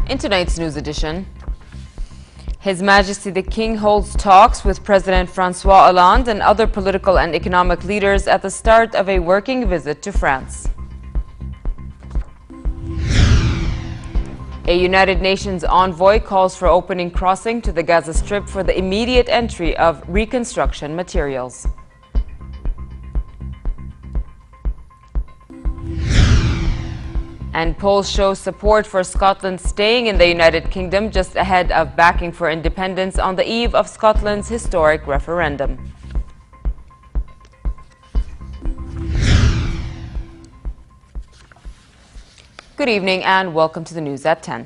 In tonight's news edition, His Majesty the King holds talks with President Francois Hollande and other political and economic leaders at the start of a working visit to France. A United Nations envoy calls for opening crossing to the Gaza Strip for the immediate entry of reconstruction materials. And polls show support for Scotland staying in the United Kingdom just ahead of backing for independence on the eve of Scotland's historic referendum. Good evening and welcome to the news at 10.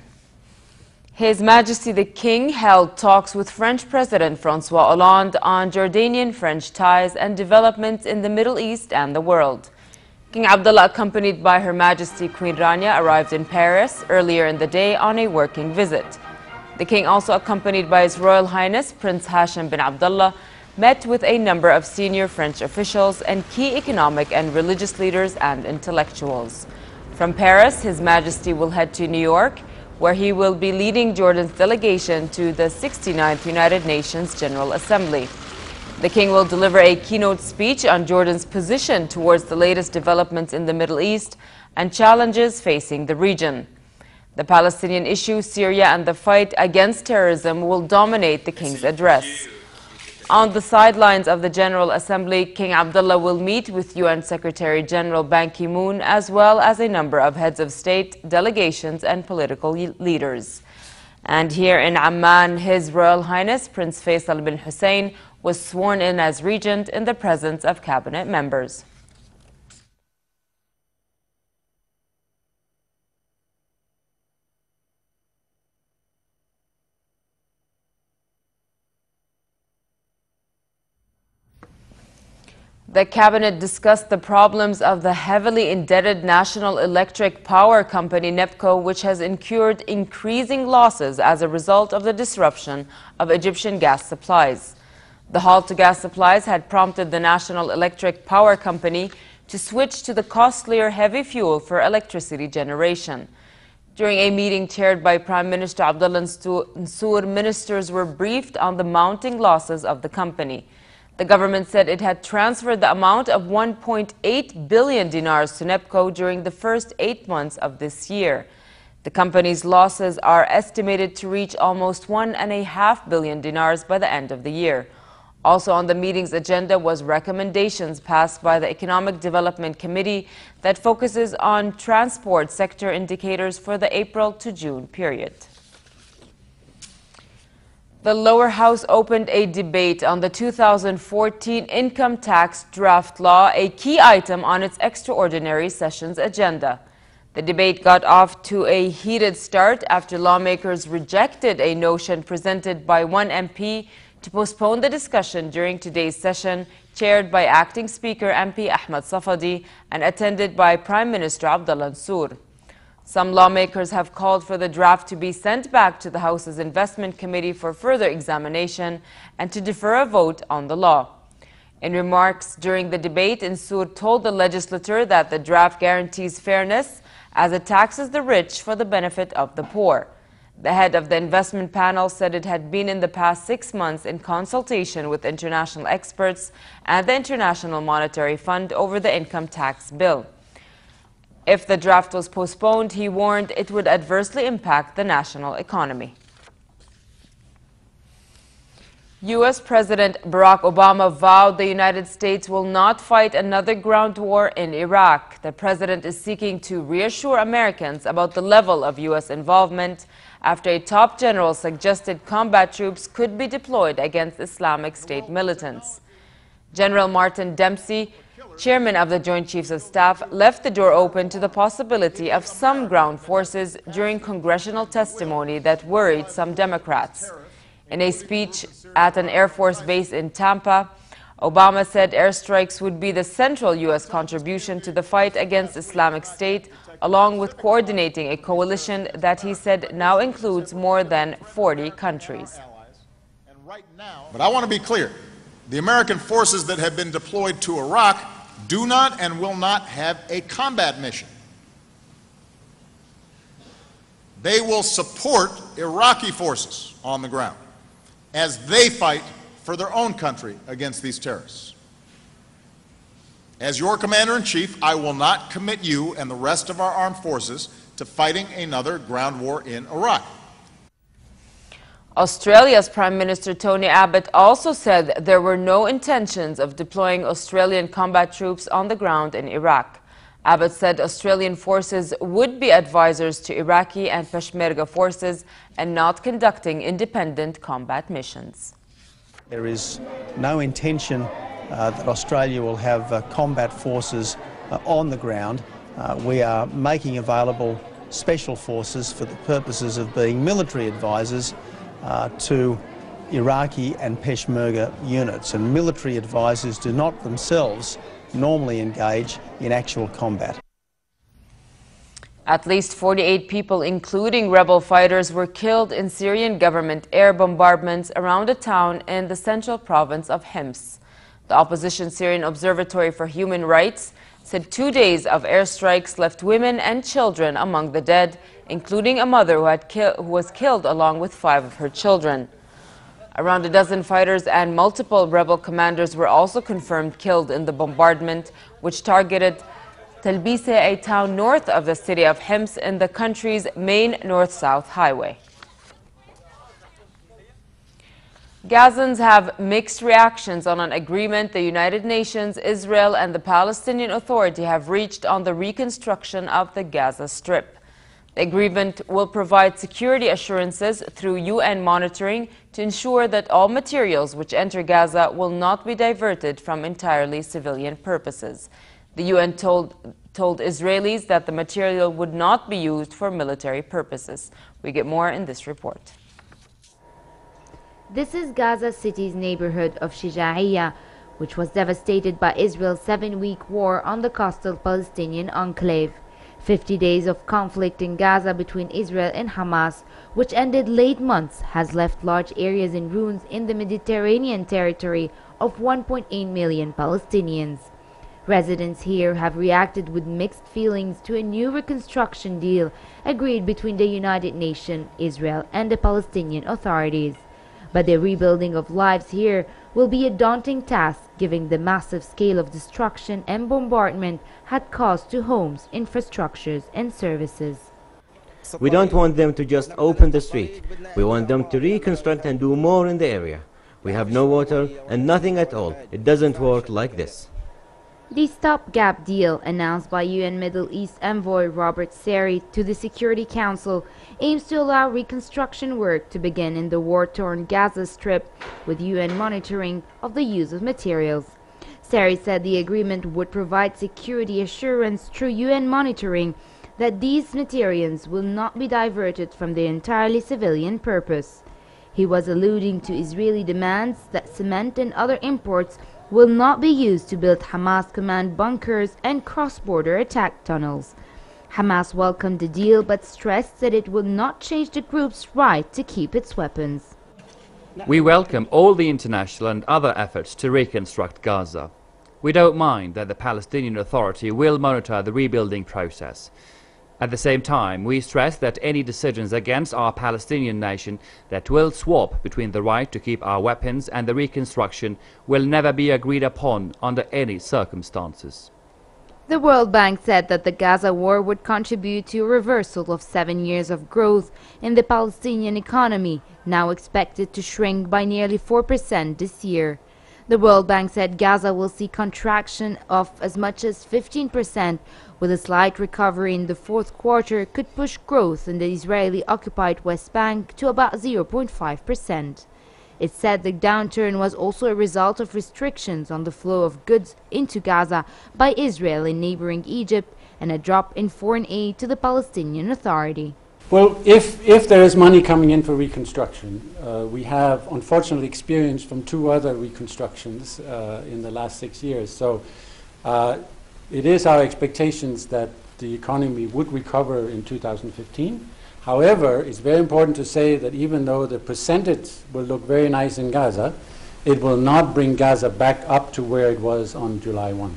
His Majesty the King held talks with French President Francois Hollande on Jordanian-French ties and developments in the Middle East and the world. King Abdullah, accompanied by Her Majesty Queen Rania, arrived in Paris earlier in the day on a working visit. The King, also accompanied by His Royal Highness Prince Hashim bin Abdullah, met with a number of senior French officials and key economic and religious leaders and intellectuals. From Paris, His Majesty will head to New York, where he will be leading Jordan's delegation to the 69th United Nations General Assembly. The King will deliver a keynote speech on Jordan's position towards the latest developments in the Middle East and challenges facing the region. The Palestinian issue, Syria, and the fight against terrorism will dominate the King's address. On the sidelines of the General Assembly, King Abdullah will meet with UN Secretary General Ban Ki-moon as well as a number of heads of state, delegations, and political leaders. And here in Amman, His Royal Highness Prince Faisal bin Hussein was sworn in as regent in the presence of cabinet members. The cabinet discussed the problems of the heavily indebted National Electric Power Company, NEPCO, which has incurred increasing losses as a result of the disruption of Egyptian gas supplies. The halt to gas supplies had prompted the National Electric Power Company to switch to the costlier heavy fuel for electricity generation. During a meeting chaired by Prime Minister Abdullah Mansour, ministers were briefed on the mounting losses of the company. The government said it had transferred the amount of 1.8 billion dinars to NEPCO during the first 8 months of this year. The company's losses are estimated to reach almost 1.5 billion dinars by the end of the year. Also on the meeting's agenda was recommendations passed by the Economic Development Committee that focuses on transport sector indicators for the April to June period. The lower house opened a debate on the 2014 income tax draft law, a key item on its extraordinary session's agenda. The debate got off to a heated start after lawmakers rejected a notion presented by one MP to postpone the discussion during today's session, chaired by Acting Speaker MP Ahmed Safadi and attended by Prime Minister Abdullah Mansour. Some lawmakers have called for the draft to be sent back to the House's Investment Committee for further examination and to defer a vote on the law. In remarks during the debate, Mansour told the legislature that the draft guarantees fairness as it taxes the rich for the benefit of the poor. The head of the investment panel said it had been in the past 6 months in consultation with international experts and the International Monetary Fund over the income tax bill. If the draft was postponed, he warned it would adversely impact the national economy. U.S. President Barack Obama vowed the United States will not fight another ground war in Iraq. The president is seeking to reassure Americans about the level of U.S. involvement after a top general suggested combat troops could be deployed against Islamic State militants. General Martin Dempsey, chairman of the Joint Chiefs of Staff, left the door open to the possibility of some ground forces during congressional testimony that worried some Democrats. In a speech at an Air Force base in Tampa, Obama said airstrikes would be the central U.S. contribution to the fight against Islamic State, along with coordinating a coalition that he said now includes more than 40 countries. But I want to be clear. The American forces that have been deployed to Iraq do not and will not have a combat mission. They will support Iraqi forces on the ground as they fight for their own country against these terrorists. As your Commander-in-Chief, I will not commit you and the rest of our armed forces to fighting another ground war in Iraq. Australia's Prime Minister Tony Abbott also said there were no intentions of deploying Australian combat troops on the ground in Iraq. Abbott said Australian forces would be advisors to Iraqi and Peshmerga forces and not conducting independent combat missions. There is no intention that Australia will have combat forces on the ground. We are making available special forces for the purposes of being military advisors to Iraqi and Peshmerga units, and military advisors do not themselves normally engage in actual combat. At least 48 people, including rebel fighters, were killed in Syrian government air bombardments around a town in the central province of Hims. The opposition Syrian Observatory for Human Rights said 2 days of airstrikes left women and children among the dead, including a mother who was killed along with 5 of her children. Around a dozen fighters and multiple rebel commanders were also confirmed killed in the bombardment, which targeted Talbise, a town north of the city of Hims in the country's main north-south highway. Gazans have mixed reactions on an agreement the United Nations, Israel, and the Palestinian Authority have reached on the reconstruction of the Gaza Strip. The agreement will provide security assurances through UN monitoring to ensure that all materials which enter Gaza will not be diverted from entirely civilian purposes. The UN told Israelis that the material would not be used for military purposes. We get more in this report. This is Gaza City's neighborhood of Shija'iyya, which was devastated by Israel's 7-week war on the coastal Palestinian enclave. 50 days of conflict in Gaza between Israel and Hamas, which ended late months, has left large areas in ruins in the Mediterranean territory of 1.8 million Palestinians. Residents here have reacted with mixed feelings to a new reconstruction deal agreed between the United Nations, Israel, and the Palestinian authorities. But the rebuilding of lives here will be a daunting task, given the massive scale of destruction and bombardment had caused to homes, infrastructures, and services. We don't want them to just open the street. We want them to reconstruct and do more in the area. We have no water and nothing at all. It doesn't work like this. The stopgap deal, announced by UN Middle East envoy Robert Sari to the Security Council, aims to allow reconstruction work to begin in the war-torn Gaza Strip with UN monitoring of the use of materials. Sari said the agreement would provide security assurance through UN monitoring that these materials will not be diverted from their entirely civilian purpose. He was alluding to Israeli demands that cement and other imports will not be used to build Hamas command bunkers and cross-border attack tunnels. Hamas welcomed the deal but stressed that it will not change the group's right to keep its weapons. We welcome all the international and other efforts to reconstruct Gaza. We don't mind that the Palestinian Authority will monitor the rebuilding process. At the same time, we stress that any decisions against our Palestinian nation that will swap between the right to keep our weapons and the reconstruction will never be agreed upon under any circumstances. The World Bank said that the Gaza war would contribute to a reversal of 7 years of growth in the Palestinian economy, now expected to shrink by nearly 4% this year. The World Bank said Gaza will see contraction of as much as 15%, with a slight recovery in the fourth quarter could push growth in the Israeli-occupied West Bank to about 0.5%. It said the downturn was also a result of restrictions on the flow of goods into Gaza by Israel in neighboring Egypt and a drop in foreign aid to the Palestinian Authority. Well, if there is money coming in for reconstruction, we have unfortunately experienced from 2 other reconstructions in the last 6 years. So it is our expectations that the economy would recover in 2015. However, it's very important to say that even though the percentage will look very nice in Gaza, it will not bring Gaza back up to where it was on July 1.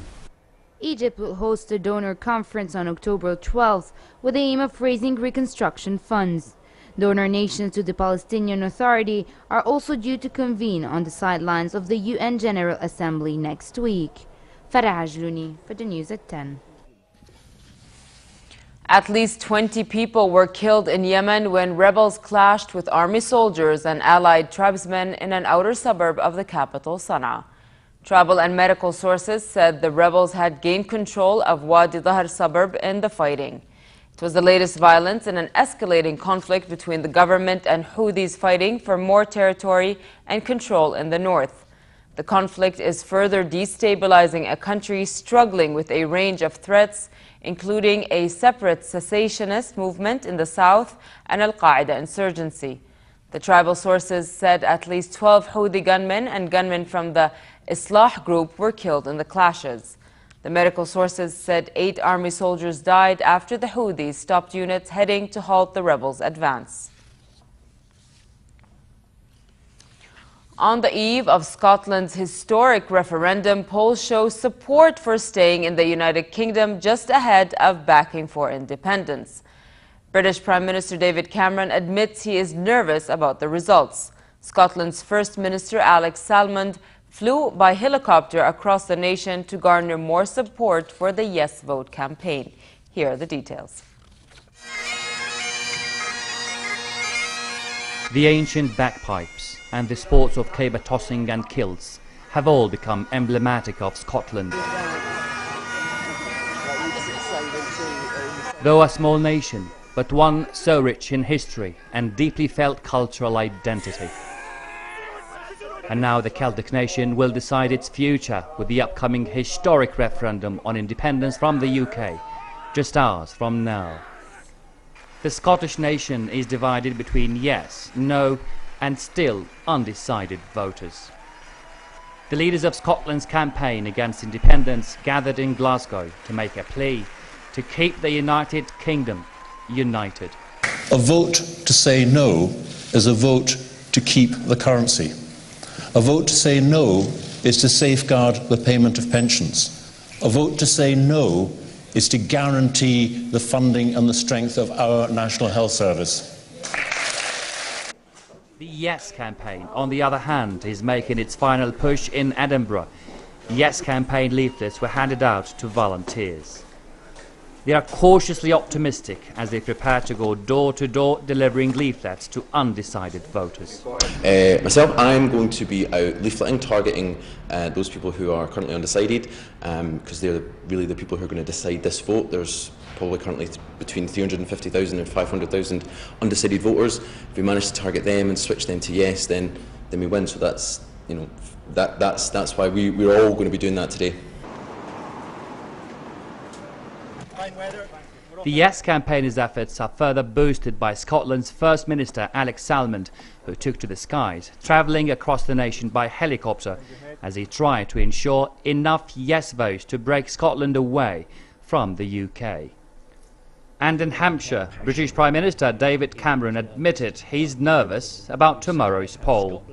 Egypt will host a donor conference on October 12th with the aim of raising reconstruction funds. Donor nations to the Palestinian Authority are also due to convene on the sidelines of the UN General Assembly next week. Farah Ajlouni for the news at 10. At least 20 people were killed in Yemen when rebels clashed with army soldiers and allied tribesmen in an outer suburb of the capital, Sana'a. Travel and medical sources said the rebels had gained control of Wadi Dhahr suburb in the fighting. It was the latest violence in an escalating conflict between the government and Houthis fighting for more territory and control in the north. The conflict is further destabilizing a country struggling with a range of threats, including a separate cessationist movement in the south and Al-Qaeda insurgency. The tribal sources said at least 12 Houthi gunmen and gunmen from the Islah group were killed in the clashes. The medical sources said 8 army soldiers died after the Houthis stopped units heading to halt the rebels' advance. On the eve of Scotland's historic referendum, polls show support for staying in the United Kingdom just ahead of backing for independence. British Prime Minister David Cameron admits he is nervous about the results. Scotland's First Minister Alex Salmond flew by helicopter across the nation to garner more support for the Yes Vote campaign. Here are the details. The ancient bagpipes and the sports of caber tossing and kilts have all become emblematic of Scotland. Though a small nation, but one so rich in history and deeply felt cultural identity. And now the Celtic nation will decide its future with the upcoming historic referendum on independence from the UK, just hours from now. The Scottish nation is divided between yes, no, and still undecided voters. The leaders of Scotland's campaign against independence gathered in Glasgow to make a plea to keep the United Kingdom united. A vote to say no is a vote to keep the currency. A vote to say no is to safeguard the payment of pensions. A vote to say no is to guarantee the funding and the strength of our National Health Service. The Yes campaign, on the other hand, is making its final push in Edinburgh. Yes campaign leaflets were handed out to volunteers. They are cautiously optimistic as they prepare to go door to door delivering leaflets to undecided voters. Myself, I'm going to be out leafleting, targeting those people who are currently undecided, because they're really the people who are going to decide this vote. There's probably currently between 350,000 and 500,000 undecided voters. If we manage to target them and switch them to yes, then we win. So that's, you know, that's why we're all going to be doing that today. The Yes campaigners' efforts are further boosted by Scotland's First Minister Alex Salmond, who took to the skies, travelling across the nation by helicopter as he tried to ensure enough yes votes to break Scotland away from the UK. And in Hampshire, British Prime Minister David Cameron admitted he's nervous about tomorrow's poll.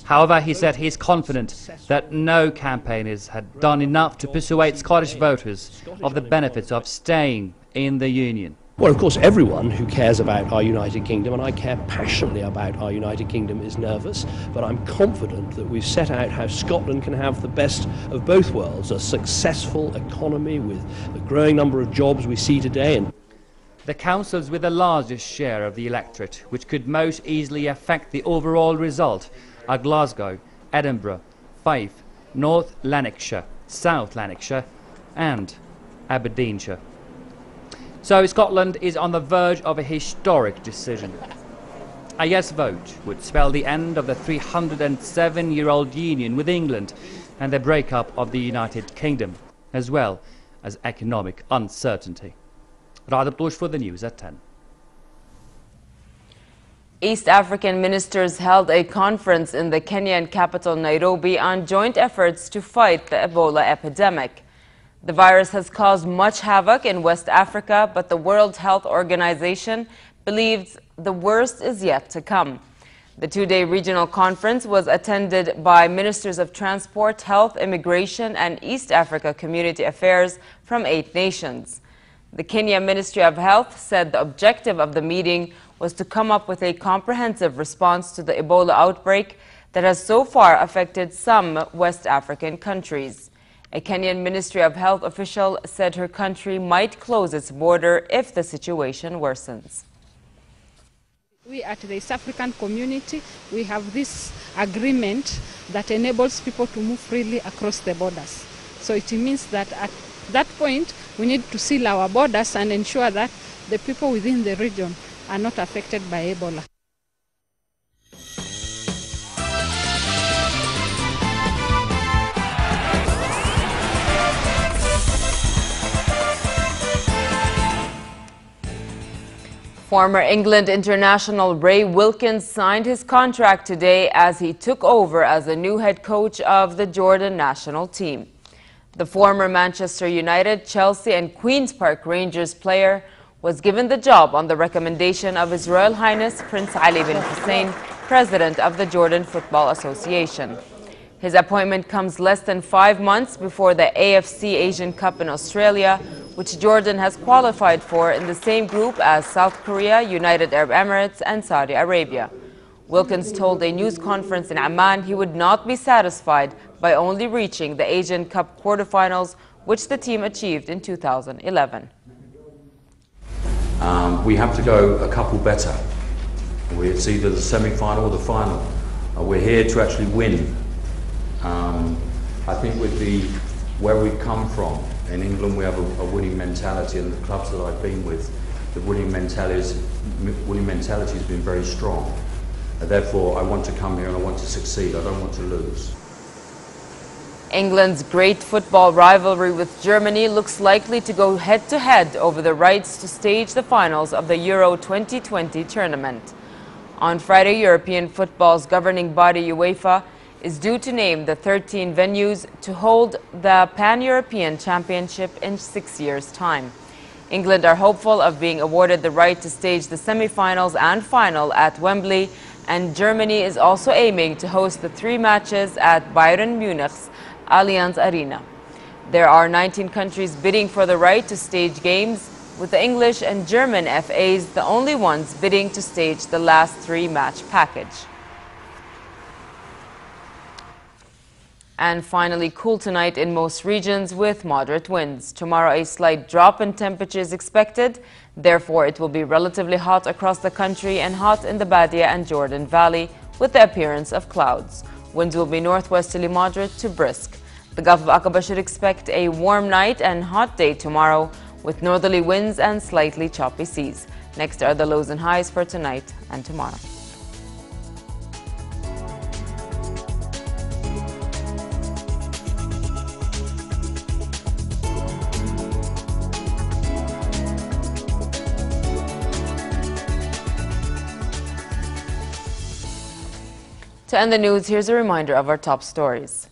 However, he said he's confident that no campaigners had done enough to persuade Scottish voters of the benefits of staying in the Union. Well, of course, everyone who cares about our United Kingdom, and I care passionately about our United Kingdom, is nervous, but I'm confident that we've set out how Scotland can have the best of both worlds, a successful economy with the growing number of jobs we see today. And the councils with the largest share of the electorate, which could most easily affect the overall result, are Glasgow, Edinburgh, Fife, North Lanarkshire, South Lanarkshire and Aberdeenshire. So Scotland is on the verge of a historic decision. A yes vote would spell the end of the 307-year-old union with England and the breakup of the United Kingdom, as well as economic uncertainty. Radha Plush for the news at 10. East African ministers held a conference in the Kenyan capital Nairobi on joint efforts to fight the Ebola epidemic. The virus has caused much havoc in West Africa, but the World Health Organization believes the worst is yet to come. The two-day regional conference was attended by ministers of transport, health, immigration, and East Africa Community Affairs from 8 nations. The Kenya Ministry of Health said the objective of the meeting was to come up with a comprehensive response to the Ebola outbreak that has so far affected some West African countries. A Kenyan Ministry of Health official said her country might close its border if the situation worsens. We at the East African community, we have this agreement that enables people to move freely across the borders. So it means that at that point, we need to seal our borders and ensure that the people within the region are not affected by Ebola. Former England international Ray Wilkins signed his contract today as he took over as the new head coach of the Jordan national team. The former Manchester United, Chelsea and Queen's Park Rangers player was given the job on the recommendation of His Royal Highness Prince Ali bin Hussein, President of the Jordan Football Association. His appointment comes less than 5 months before the AFC Asian Cup in Australia, which Jordan has qualified for in the same group as South Korea, United Arab Emirates and Saudi Arabia. Wilkins told a news conference in Amman he would not be satisfied by only reaching the Asian Cup quarterfinals, which the team achieved in 2011. We have to go a couple better. It's either the semi-final or the final. We're here to actually win. I think with where we've come from, in England we have a winning mentality, and the clubs that I've been with, the winning mentality has been very strong. Therefore, I want to come here and I want to succeed. I don't want to lose. England's great football rivalry with Germany looks likely to go head-to-head over the rights to stage the finals of the Euro 2020 tournament. On Friday, European football's governing body UEFA is due to name the 13 venues to hold the Pan-European Championship in 6 years' time. England are hopeful of being awarded the right to stage the semi-finals and final at Wembley, and Germany is also aiming to host the 3 matches at Bayern Munich's Allianz Arena. There are 19 countries bidding for the right to stage games, with the English and German FAs the only ones bidding to stage the last 3-match package. And finally, cool tonight in most regions with moderate winds. Tomorrow, a slight drop in temperature is expected. Therefore, it will be relatively hot across the country and hot in the Badia and Jordan Valley with the appearance of clouds. Winds will be northwesterly moderate to brisk. The Gulf of Aqaba should expect a warm night and hot day tomorrow with northerly winds and slightly choppy seas. Next are the lows and highs for tonight and tomorrow. To end the news, here's a reminder of our top stories.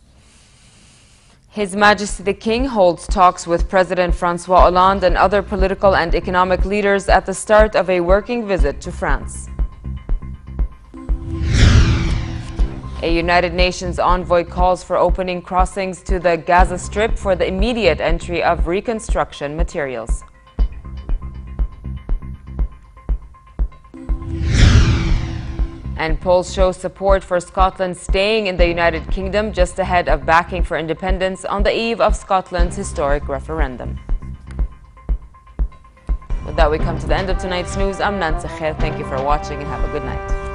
His Majesty the King holds talks with President Francois Hollande and other political and economic leaders at the start of a working visit to France. A United Nations envoy calls for opening crossings to the Gaza Strip for the immediate entry of reconstruction materials. And polls show support for Scotland staying in the United Kingdom just ahead of backing for independence on the eve of Scotland's historic referendum. With that, we come to the end of tonight's news. I'm Nancy Khair. Thank you for watching and have a good night.